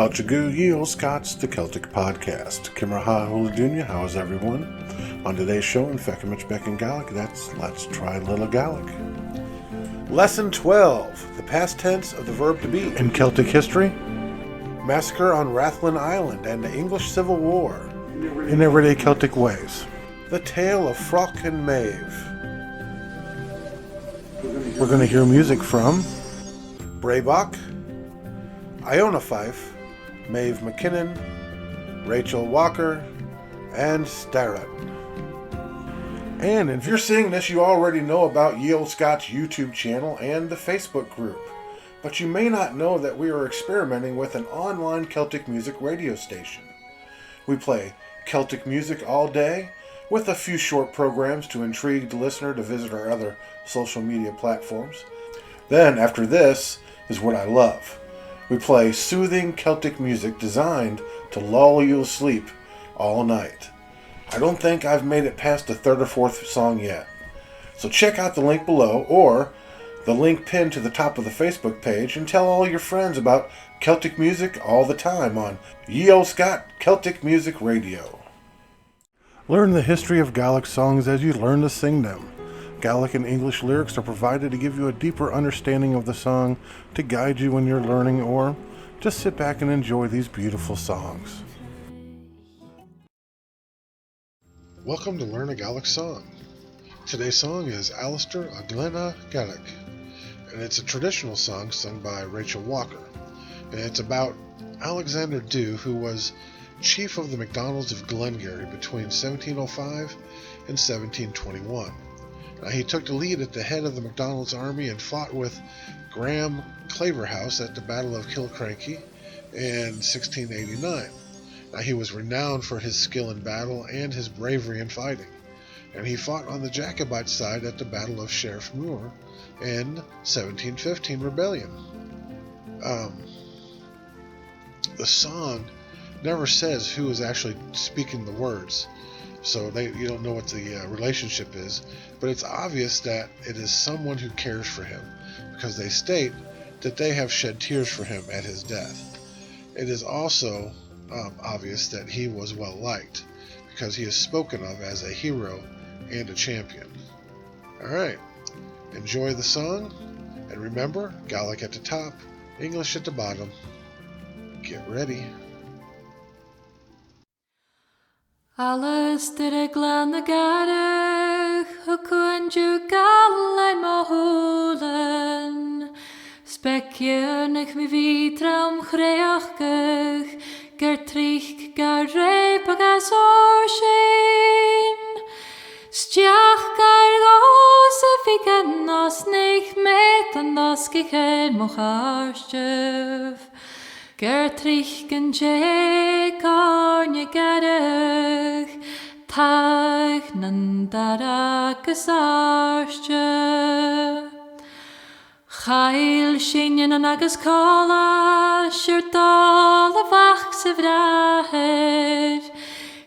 Feuchamaich Ye Scots the Celtic podcast. Kimraha Huladunya, how is everyone? On today's show in Feuchamaich Beagan Gaidhlig, that's Let's Try Little Gaelic. Lesson 12, the past tense of the verb to be in Celtic history. Massacre on Rathlin Island and the English Civil War in everyday Celtic ways. The tale of Froach and Maeve. We're going to hear music from Braybock, Iona Fife, Maeve McKinnon, Rachel Walker, and Starrett. And if you're seeing this, you already know about Ye Olde Scot's YouTube channel and the Facebook group. But you may not know that we are experimenting with an online Celtic music radio station. We play Celtic music all day, with a few short programs to intrigue the listener to visit our other social media platforms. Then, after this, is what I love. We play soothing Celtic music designed to lull you asleep all night. I don't think I've made it past the third or fourth song yet. So check out the link below or the link pinned to the top of the Facebook page and tell all your friends about Celtic music all the time on Ye Olde Scot Celtic Music Radio. Learn the history of Gaelic songs as you learn to sing them. Gaelic and English lyrics are provided to give you a deeper understanding of the song, to guide you when you're learning, or just sit back and enjoy these beautiful songs. Welcome to Learn a Gaelic Song. Today's song is Alistair a Glenna Gaelic, and it's a traditional song sung by Rachel Walker. And it's about Alexander Dhu, who was chief of the MacDonalds of Glengarry between 1705 and 1721. Now, he took the lead at the head of the MacDonald's army and fought with Graham Claverhouse at the Battle of Killiecrankie in 1689. Now, he was renowned for his skill in battle and his bravery in fighting, and he fought on the Jacobite side at the Battle of Sheriff Muir in 1715 rebellion. The song never says who is actually speaking the words, so you don't know what the relationship is, but it's obvious that it is someone who cares for him, because they state that they have shed tears for him at his death. It is also obvious that he was well liked, because he is spoken of as a hero and a champion. Alright, enjoy the song, and remember, Gaelic at the top, English at the bottom. Get ready. Alistair a Glenna Gaidhlig, who kunju gallein mohulen, spekjörnig mi vitram chreachgach, gertrich gar reipag as orshin, stiach gar gose figen os nich metan os gichen mocharstjöv, gertrich gen jekarne garach, tachnan daragus arstjöv. Chael sinjen an agus cola, syr dal a fach sy vraher,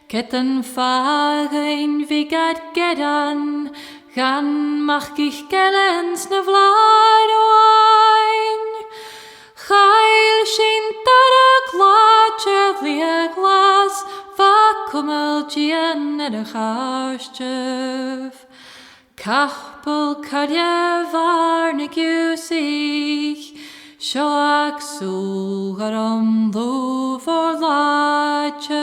Ketten fagen vi gad gedan, gan mach ich gelens na vlaar oain. Chael sin dara gladje vlia glas, va kummel gien en a charstjöv. Kachpel karje varnig usich, Sjoak sugar om lo for latcher.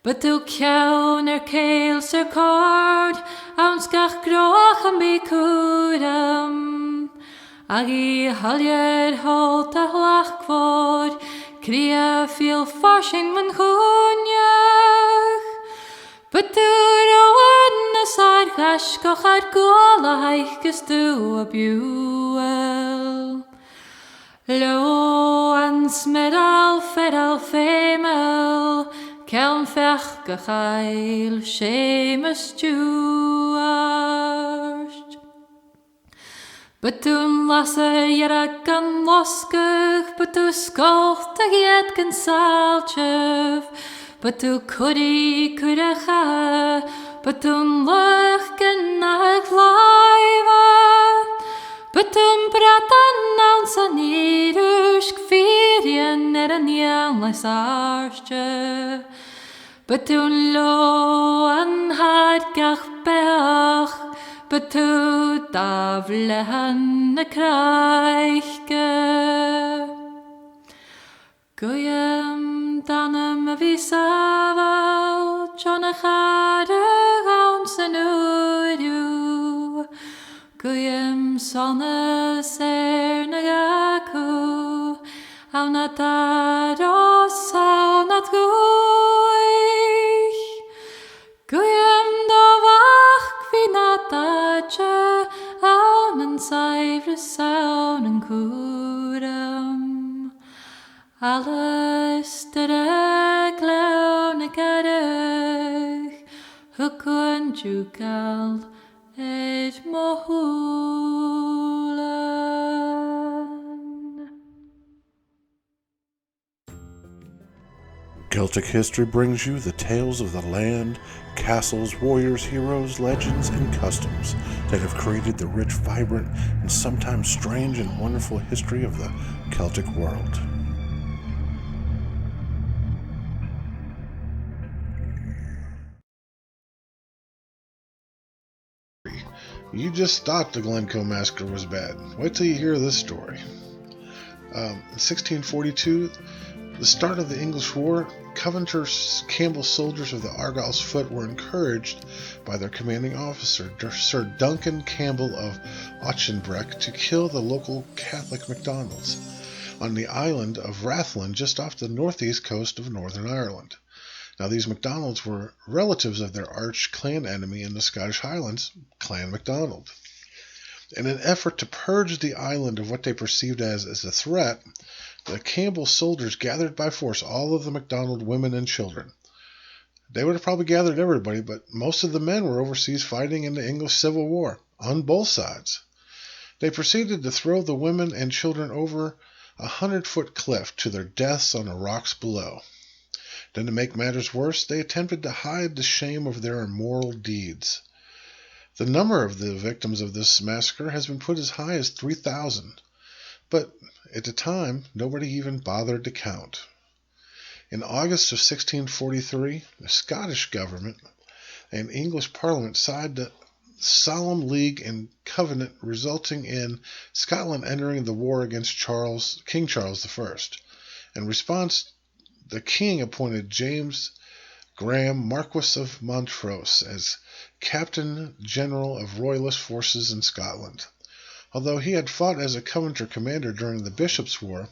But du kjaun keil ser kord, skach groch am bi kuram. Agi haljer halt a hlach kvor, kria fil farsing men hunjach. But du roen a sar gashkoch ar gola heichgus du a buel. Lo an smedal fedal femel, kelm fech gechail shemes juarst. But toen lasser jera gan loskech, but du skocht a giet gan salchev, but du kudacha, but du luch gan a glaiva, but du bratan an sanirursk fi er an ian leis arste. Betún lo an had gach beach, betú daflehan na kraichke. Goyam danam a visaval, John a chade gauns an udu. Goyam sonna ser na gaku, au na dados au na guich. Goyam dovach vina dache, au nan saivris au nan kuram. Alles der glaune gadig, hukun jugal et mohulan. Celtic history brings you the tales of the land, castles, warriors, heroes, legends, and customs that have created the rich, vibrant, and sometimes strange and wonderful history of the Celtic world. You just thought the Glencoe Massacre was bad. Wait till you hear this story. In 1642, the start of the English War, Covenant's Campbell soldiers of the Argyll's Foot were encouraged by their commanding officer, Sir Duncan Campbell of Auchenbreck, to kill the local Catholic MacDonalds on the island of Rathlin just off the northeast coast of Northern Ireland. Now, these MacDonalds were relatives of their arch clan enemy in the Scottish Highlands, Clan MacDonald. In an effort to purge the island of what they perceived as a threat, the Campbell soldiers gathered by force all of the MacDonald women and children. They would have probably gathered everybody, but most of the men were overseas fighting in the English Civil War, on both sides. They proceeded to throw the women and children over a 100-foot cliff to their deaths on the rocks below. Then, to make matters worse, they attempted to hide the shame of their immoral deeds. The number of the victims of this massacre has been put as high as 3,000, but at the time, nobody even bothered to count. In August of 1643, the Scottish government and English Parliament signed a solemn league and covenant resulting in Scotland entering the war against King Charles I. In response, the king appointed James Graham, Marquess of Montrose, as Captain General of Royalist forces in Scotland. Although he had fought as a Covenanter commander during the Bishops' War,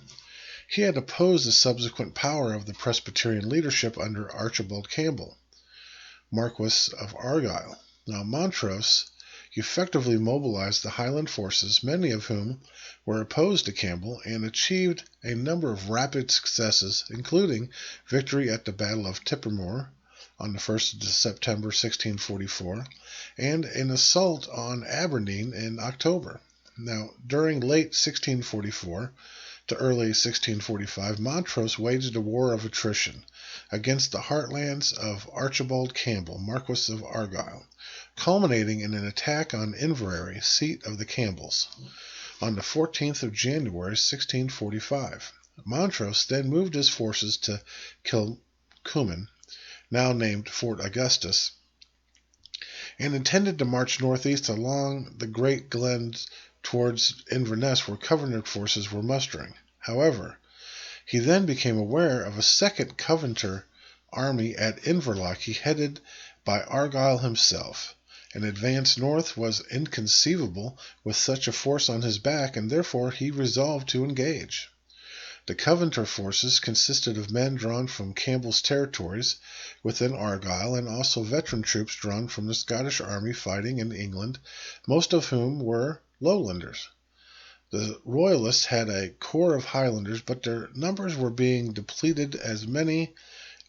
he had opposed the subsequent power of the Presbyterian leadership under Archibald Campbell, Marquess of Argyll. Now, Montrose effectively mobilized the Highland forces, many of whom were opposed to Campbell, and achieved a number of rapid successes, including victory at the Battle of Tippermoor on the 1st of September 1644, and an assault on Aberdeen in October. Now, during late 1644 to early 1645, Montrose waged a war of attrition against the heartlands of Archibald Campbell, Marquess of Argyll, culminating in an attack on Inverary, seat of the Campbells, on the 14th of January 1645. Montrose then moved his forces to Kilcumin, now named Fort Augustus, and intended to march northeast along the Great Glens towards Inverness, where Covenanter forces were mustering. However, he then became aware of a second Covenanter army at Inverloch, headed by Argyll himself. An advance north was inconceivable with such a force on his back, and therefore he resolved to engage. The Covenanter forces consisted of men drawn from Campbell's territories within Argyll, and also veteran troops drawn from the Scottish army fighting in England, most of whom were Lowlanders. The Royalists had a corps of Highlanders, but their numbers were being depleted as many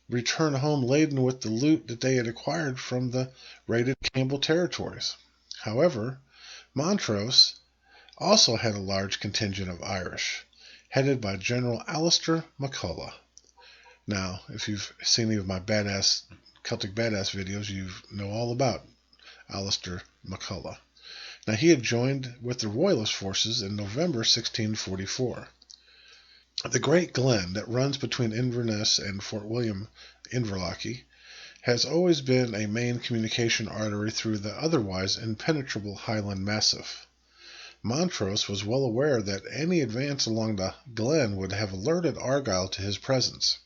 returned home laden with the loot that they had acquired from the raided Campbell territories. However, Montrose also had a large contingent of Irish, headed by General Alistair MacCulloch. Now, if you've seen any of my Celtic Badass videos, you know all about Alistair MacCulloch. Now, he had joined with the Royalist forces in November 1644. The Great Glen that runs between Inverness and Fort William, Inverlochy, has always been a main communication artery through the otherwise impenetrable Highland Massif. Montrose was well aware that any advance along the glen would have alerted Argyll to his presence.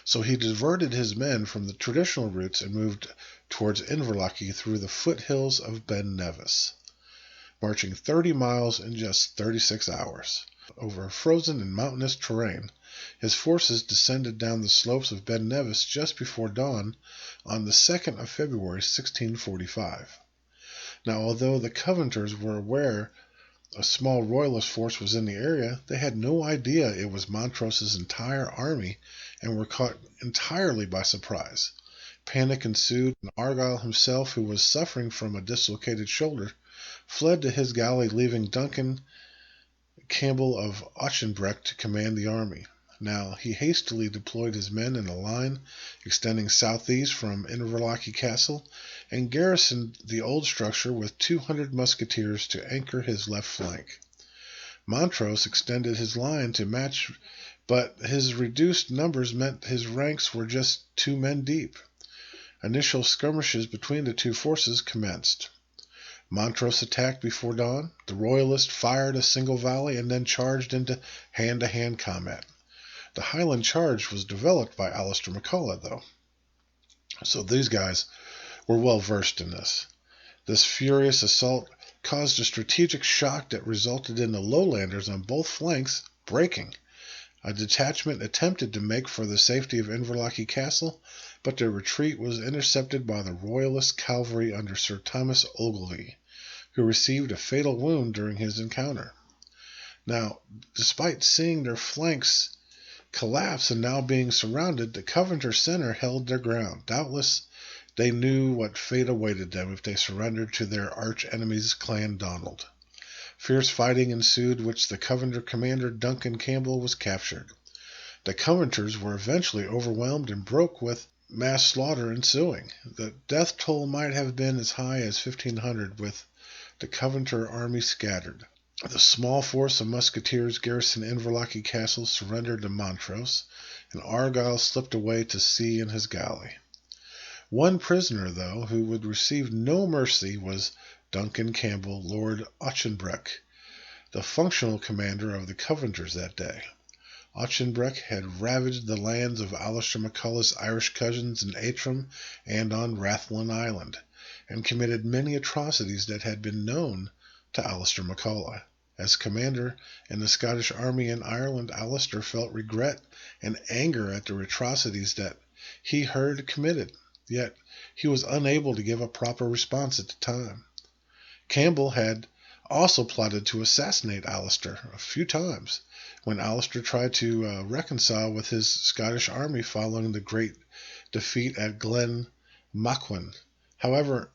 So he diverted his men from the traditional routes and moved towards Inverlochy through the foothills of Ben Nevis, marching 30 miles in just 36 hours. Over frozen and mountainous terrain, his forces descended down the slopes of Ben Nevis just before dawn on the 2nd of February, 1645. Now, although the Covenanters were aware a small royalist force was in the area, they had no idea it was Montrose's entire army and were caught entirely by surprise. Panic ensued, and Argyll himself, who was suffering from a dislocated shoulder, fled to his galley, leaving Duncan Campbell of Auchenbreck to command the army. Now, he hastily deployed his men in a line extending southeast from Inverlochy Castle and garrisoned the old structure with 200 musketeers to anchor his left flank. Montrose extended his line to match, but his reduced numbers meant his ranks were just 2 men deep. Initial skirmishes between the two forces commenced. Montrose attacked before dawn. The Royalists fired a single volley and then charged into hand-to-hand combat. The Highland charge was developed by Alistair MacCulloch, though. So these guys were well versed in this. This furious assault caused a strategic shock that resulted in the lowlanders on both flanks breaking. A detachment attempted to make for the safety of Inverlochy Castle, but their retreat was intercepted by the Royalist cavalry under Sir Thomas Ogilvy, who received a fatal wound during his encounter. Now, despite seeing their flanks collapse and now being surrounded, the Covenanter center held their ground. Doubtless, they knew what fate awaited them if they surrendered to their arch-enemy's Clan Donald. Fierce fighting ensued, which the Covenanter commander Duncan Campbell was captured. The Covenanters were eventually overwhelmed and broke with mass slaughter ensuing. The death toll might have been as high as 1,500, with the Covenanter army scattered. The small force of musketeers garrisoned Inverlochy Castle surrendered to Montrose, and Argyll slipped away to sea in his galley. One prisoner, though, who would receive no mercy was Duncan Campbell, Lord Auchenbreck, the functional commander of the Covenanters that day. Auchenbreck had ravaged the lands of Alistair MacCulloch's Irish cousins in Antrim and on Rathlin Island, and committed many atrocities that had been known to Alistair MacCulloch. As commander in the Scottish army in Ireland, Alistair felt regret and anger at the atrocities that he heard committed, yet he was unable to give a proper response at the time. Campbell had also plotted to assassinate Alistair a few times when Alistair tried to reconcile with his Scottish army following the great defeat at Glen Macwen. However,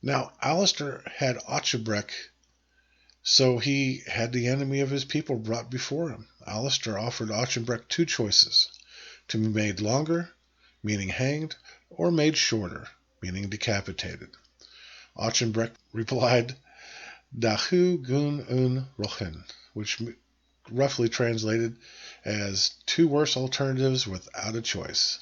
now Alistair had Auchenbreck, so he had the enemy of his people brought before him. Alistair offered Auchenbreck 2 choices: to be made longer, meaning hanged, or made shorter, meaning decapitated. Auchenbreck replied, Dahu gun un rochen, which roughly translated as 2 worse alternatives without a choice.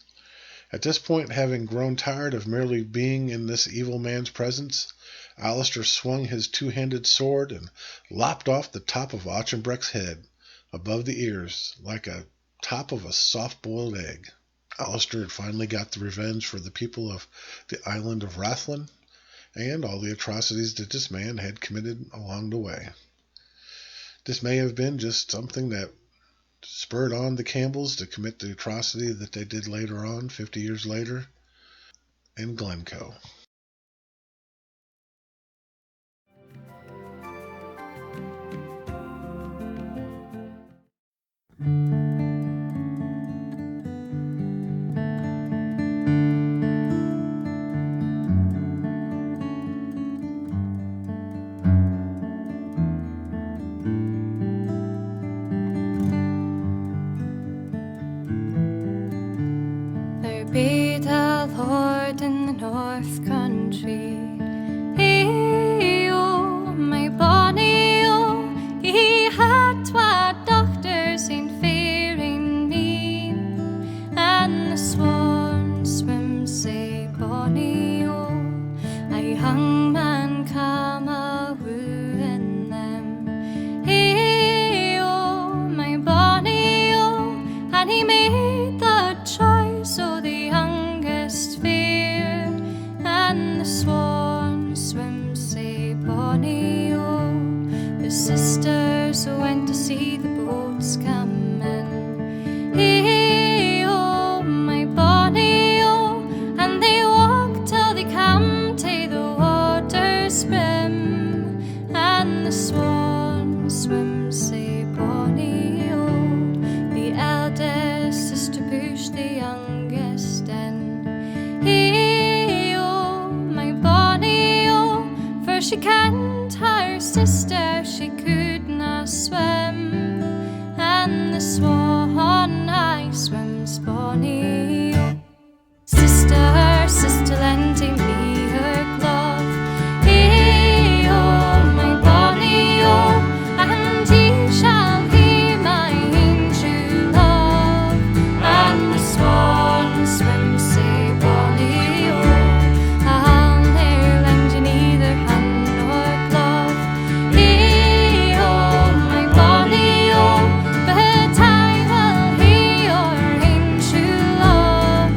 At this point, having grown tired of merely being in this evil man's presence, Alistair swung his 2-handed sword and lopped off the top of Auchenbreck's head, above the ears, like a top of a soft-boiled egg. Alistair had finally got the revenge for the people of the island of Rathlin, and all the atrocities that this man had committed along the way. This may have been just something that spurred on the Campbells to commit the atrocity that they did later on, 50 years later, in Glencoe. Be the Lord in the North Country. Oh, my bonny, oh, he had 2 daughters in she kenned her sister, she could not swim, and the swan I swims bonny. Sister, sister, lending me her glove. Hey, oh, my bonny, oh, and ye shall hear my true love. And the swan swims say bonny, oh, I'll ne'er lend you neither hand nor glove. Hey, oh, my bonny, oh, but I will hear your true love.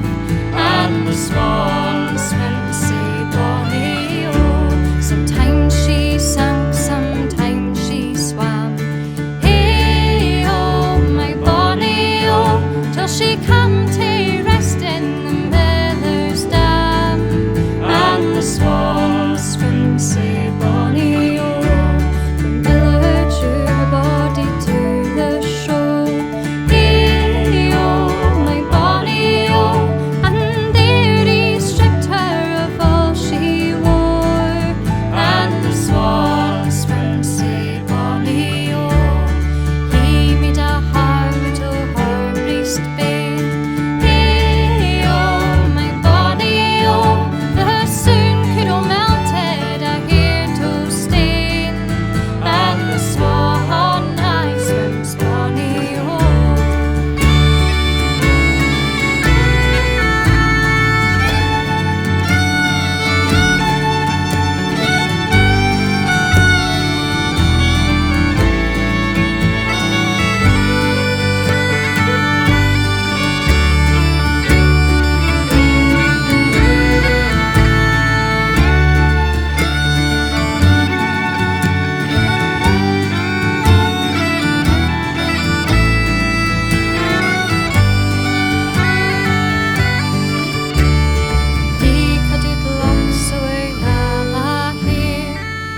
And the swan swims say bonny, oh, sometimes she sank, sometimes she swam. Hey, oh, my bonny, oh, till she come to rest in the miller's dam. And the swan swims say bonny, oh, the miller drew her body to the shore. Hey, oh, my bonny, oh, and there he stripped her of all she wore. And the swan swims say bonny, oh, he made a heart o' her breast bane. Hey, oh, my bonny, oh, the soon could o' melted a hair to stain. And the swan I swims bonny, oh. He cut it long so I'll a hear.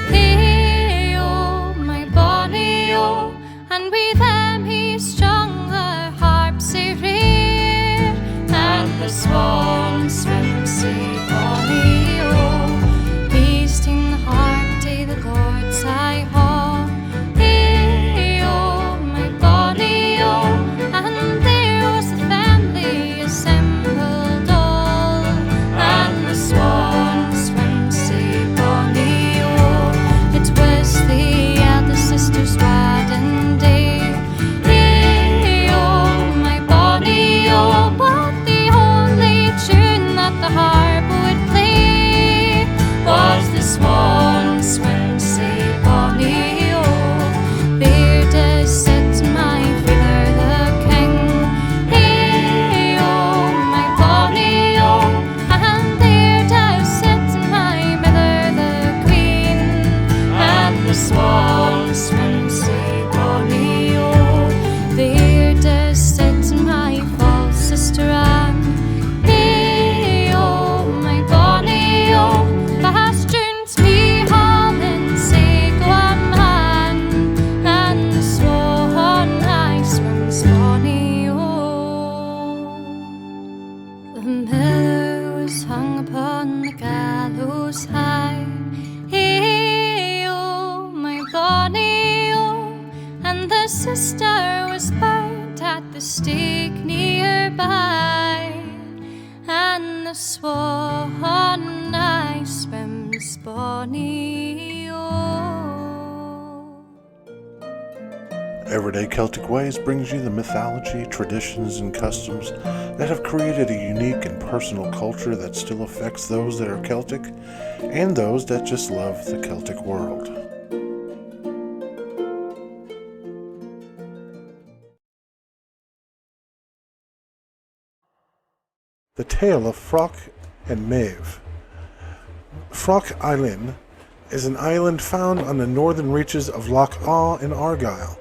Hey, oh, my bonny, oh, and with them he strung her harp sae rare. And the swan swims sae bonny, oh, he sting the harp to the Lord's high hall. Hey, oh, my bonny, oh, and there was the family assembled all. And the swan swims say bonny, oh, it was the eldest sister's wedding day. Hey, oh, my bonny, oh, but the only tune that the harp would play was the swan swims say bonny, oh, there does sit my father the king. Hey, oh, my bonny, oh, and there does sit my mother the queen. And the swan swims say bonny, oh, there does sit my false sister Anne. Hey, oh, my bonny, oh, fast tunes me Holland say go a man. And the swan I swims bonny, oh. The miller was hung upon the gallows high. Hey, oh, my bonny, oh, and the sister was burnt at the stake nearby. And the swan I swims bonny, oh. Everyday Celtic Ways brings you the mythology, traditions, and customs that have created a unique and personal culture that still affects those that are Celtic and those that just love the Celtic world. The Tale of Froach and Maeve. Froach Island is an island found on the northern reaches of Loch Awe in Argyll.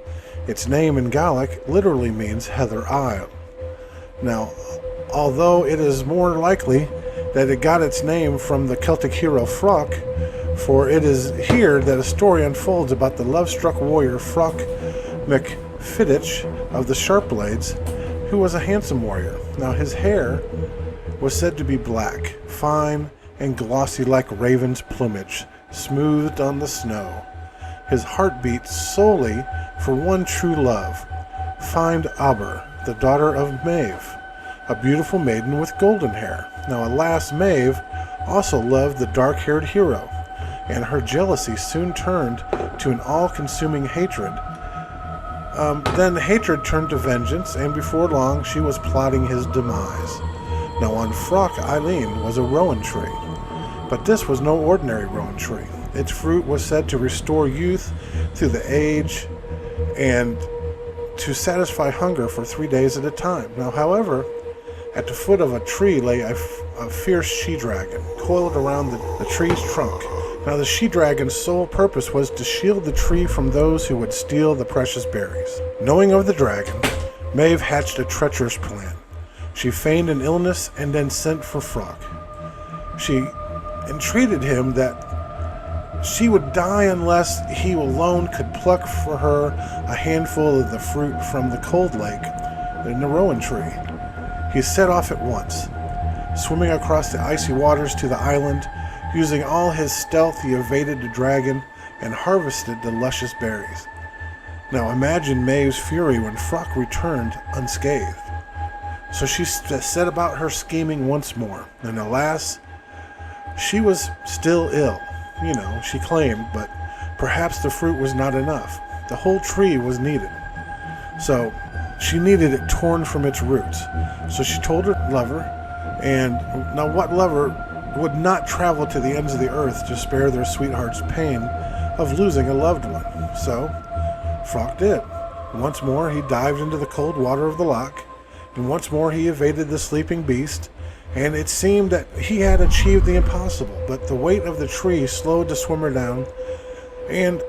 Its name in Gaelic literally means Heather Isle. Now, although it is more likely that it got its name from the Celtic hero Froach, for it is here that a story unfolds about the love-struck warrior Feuchamaich Beagan of the Sharp Blades, who was a handsome warrior. Now, his hair was said to be black, fine, and glossy like raven's plumage, smoothed on the snow. His heart beat solely for one true love. Find Aber, the daughter of Maeve, a beautiful maiden with golden hair. Now alas, Maeve also loved the dark-haired hero, and her jealousy soon turned to an all-consuming hatred. Then hatred turned to vengeance, and before long she was plotting his demise. Now on Froach Island was a rowan tree, but this was no ordinary rowan tree. Its fruit was said to restore youth through the age and to satisfy hunger for 3 days at a time. Now, however, at the foot of a tree lay a fierce she-dragon, coiled around the tree's trunk. Now, the she-dragon's sole purpose was to shield the tree from those who would steal the precious berries. Knowing of the dragon, Maeve hatched a treacherous plan. She feigned an illness and then sent for Froach. She entreated him that she would die unless he alone could pluck for her a handful of the fruit from the cold lake in the rowan tree. He set off at once, swimming across the icy waters to the island. Using all his stealth, he evaded the dragon and harvested the luscious berries. Now imagine Maeve's fury when Froach returned unscathed. So she set about her scheming once more, and alas, she was still ill. She claimed, but perhaps the fruit was not enough. The whole tree was needed. So she needed it torn from its roots. So she told her lover, and now what lover would not travel to the ends of the earth to spare their sweetheart's pain of losing a loved one? So Froach did. Once more he dived into the cold water of the loch, and once more he evaded the sleeping beast, and it seemed that he had achieved the impossible, but the weight of the tree slowed the swimmer down, and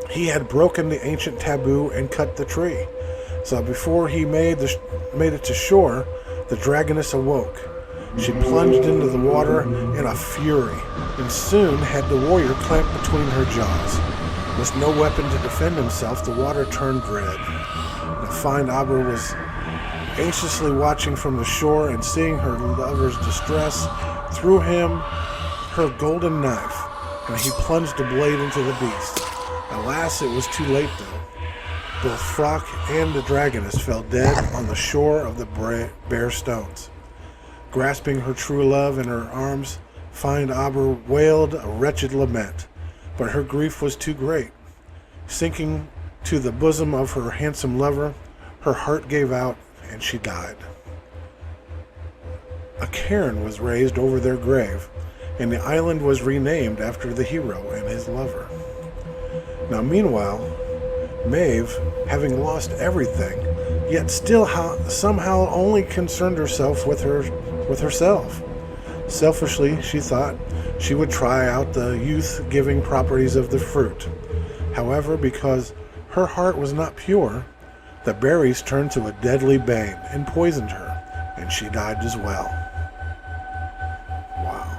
he had broken the ancient taboo and cut the tree. So before he made it to shore, the dragoness awoke. She plunged into the water in a fury, and soon had the warrior clamped between her jaws. With no weapon to defend himself, the water turned red. The fine Aber was anxiously watching from the shore, and seeing her lover's distress, threw him her golden knife, and he plunged the blade into the beast. Alas, it was too late though. Both Froach and the dragoness fell dead on the shore of the bare stones. Grasping her true love in her arms, fine Aber wailed a wretched lament, but her grief was too great. Sinking to the bosom of her handsome lover, her heart gave out, and she died. A cairn was raised over their grave, and the island was renamed after the hero and his lover. Now meanwhile, Maeve, having lost everything, yet still somehow only concerned herself with herself. Selfishly, she thought she would try out the youth-giving properties of the fruit. However, because her heart was not pure, the berries turned to a deadly bane and poisoned her, and she died as well. Wow.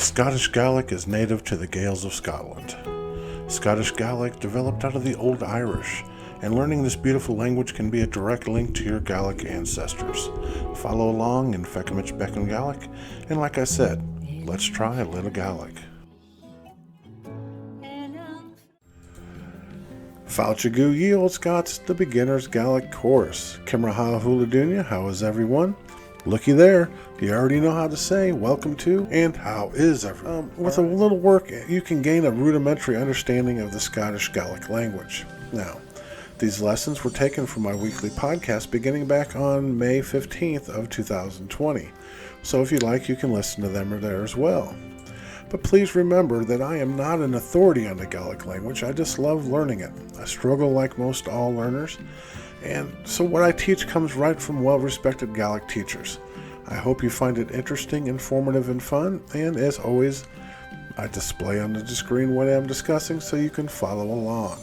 Scottish Gaelic is native to the Gaels of Scotland. Scottish Gaelic developed out of the Old Irish, and learning this beautiful language can be a direct link to your Gaelic ancestors. Follow along in Feuchamaich Beagan Gaidhlig, and like I said, let's try a little Gaelic. Fáilte ye Olde Scots, the beginner's Gaelic course. Kimraha Huladunya, how is everyone? Looky there, you already know how to say welcome to and how is everyone. With a little work, you can gain a rudimentary understanding of the Scottish Gaelic language. Now, these lessons were taken from my weekly podcast beginning back on May 15th of 2020. So if you like, you can listen to them there as well. But please remember that I am not an authority on the Gaelic language. I just love learning it. I struggle like most all learners, and so what I teach comes right from well-respected Gaelic teachers. I hope you find it interesting, informative, and fun, and as always, I display on the screen what I'm discussing so you can follow along.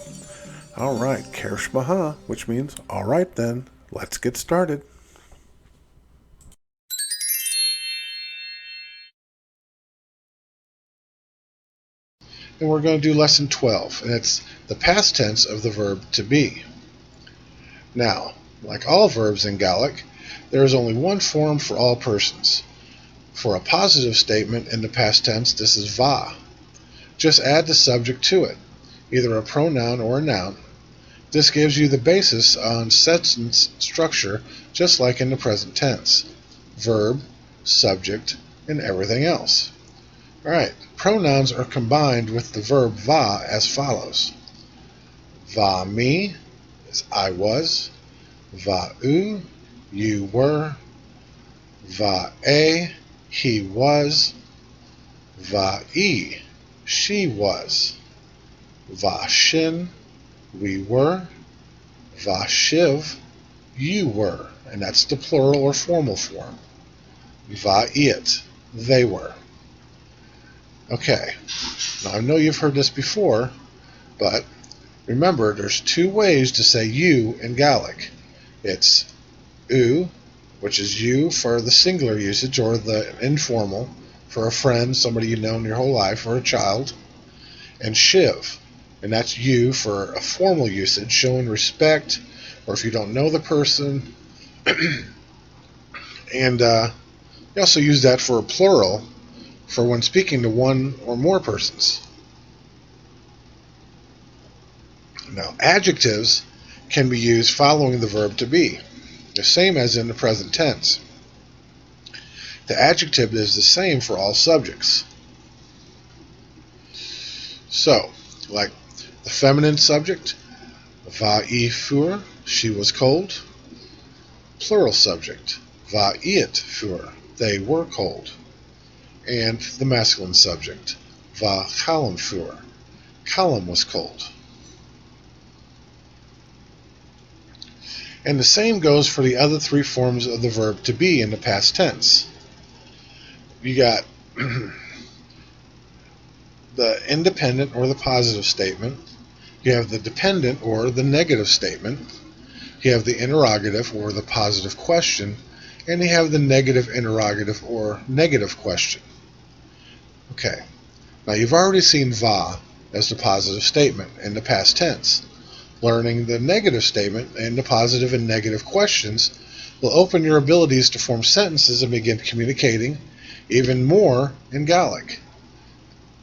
Alright, Kersh Maha, which means, alright then, let's get started. And we're going to do lesson 12, and it's the past tense of the verb to be. Now, like all verbs in Gaelic, there is only one form for all persons. For a positive statement in the past tense, this is va. Just add the subject to it, either a pronoun or a noun. This gives you the basis on sentence structure, just like in the present tense. Verb, subject, and everything else. Alright, pronouns are combined with the verb va as follows. Va me is I was. Va u, you were. Va e, he was. Va e, she was. Va shin, we were. Va shiv, you were. And that's the plural or formal form. Va it, they were. Okay, now I know you've heard this before, but remember there's two ways to say you in Gaelic. It's u, which is you for the singular usage or the informal, for a friend, somebody you've known your whole life, or a child, and shiv, and that's you for a formal usage, showing respect, or if you don't know the person, and you also use that for a plural, for when speaking to one or more persons. Now, adjectives can be used following the verb to be, the same as in the present tense. The adjective is the same for all subjects. So, like the feminine subject, va I fur, she was cold. Plural subject, va it fur, they were cold. And the masculine subject, va Callum fur, Callum was cold. And the same goes for the other three forms of the verb to be in the past tense. You got the independent or the positive statement, you have the dependent or the negative statement, you have the interrogative or the positive question, and you have the negative interrogative or negative question. Okay, now you've already seen va as the positive statement in the past tense. Learning the negative statement and the positive and negative questions will open your abilities to form sentences and begin communicating even more in Gaelic.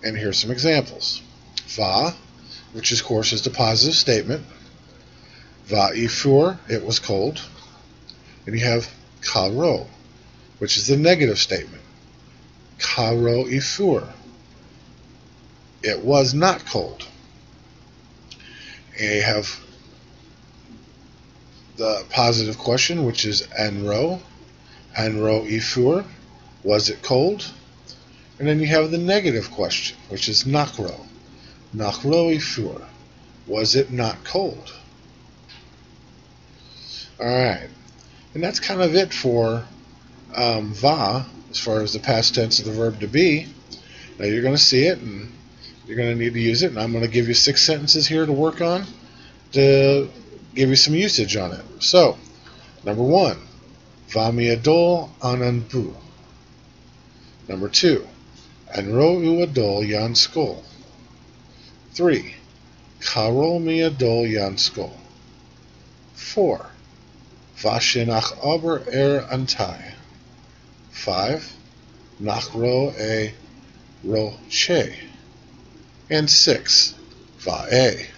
And here's some examples. Va, which of course is the positive statement. Va I fur, it was cold. And you have Calro, which is the negative statement. Calro I fur, it was not cold. And you have the positive question, which is Anro. Anro I fur, was it cold? And then you have the negative question, which is Nachro. Nachro I fur, was it not cold? Alright, and that's kind of it for va, as far as the past tense of the verb to be. Now you're going to see it, and you're going to need to use it, and I'm going to give you 6 sentences here to work on to give you some usage on it. So, number 1, va mi adol an an bu. Number 2, An ro adol yan skol. 3. Karol mi adol yan skol. 4. Vashinach aber antai. 5. Nachro e roche. And 6. Va-e.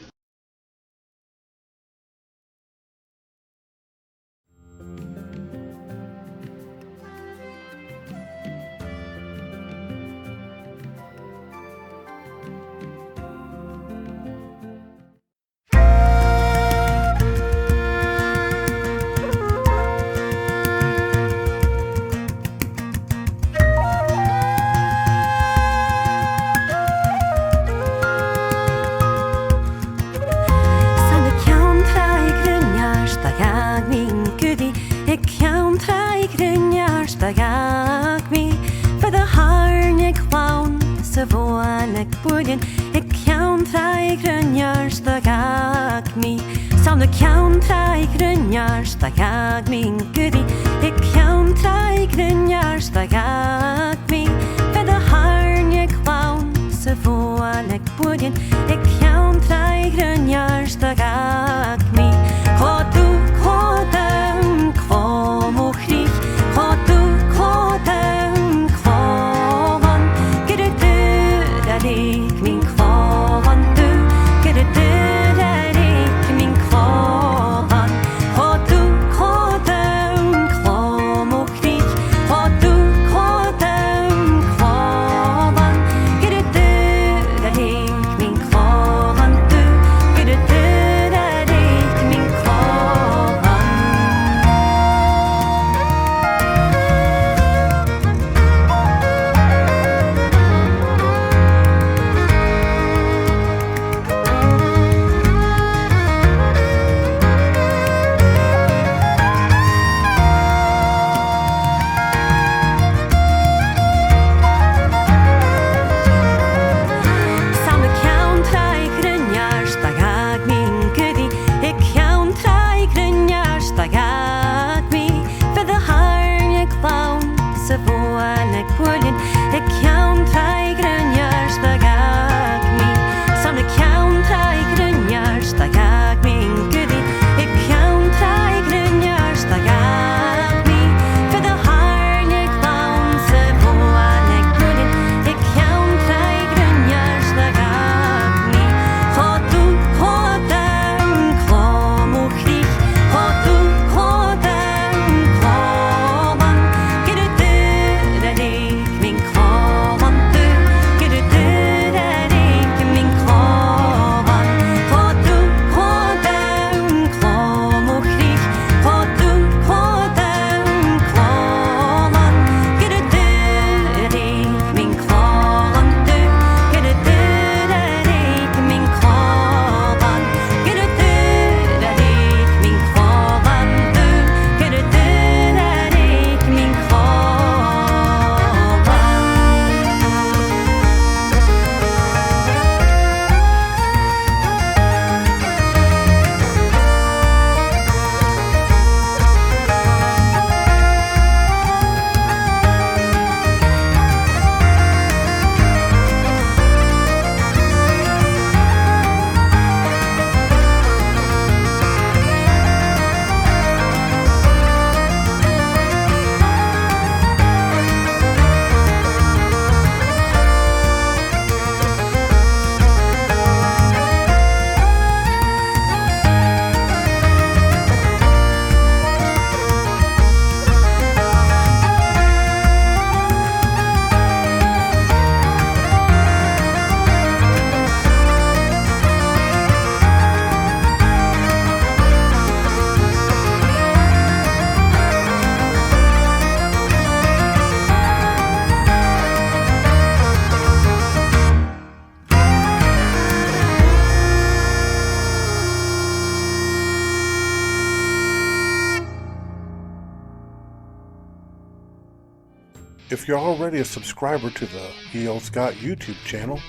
If you're already a subscriber to the Olde Scot YouTube channel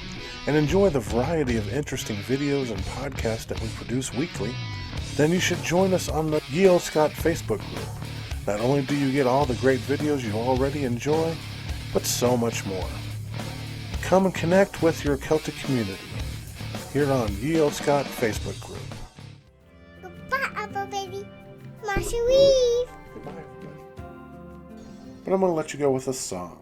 and enjoy the variety of interesting videos and podcasts that we produce weekly, then you should join us on the Olde Scot Facebook group. Not only do you get all the great videos you already enjoy, but so much more. come and connect with your Celtic community here on Ye Olde Scot Facebook group. Goodbye, Apple Baby. Marsha Weave. Goodbye, everybody. But I'm going to let you go with a song.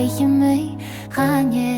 Feuchamaich Beagan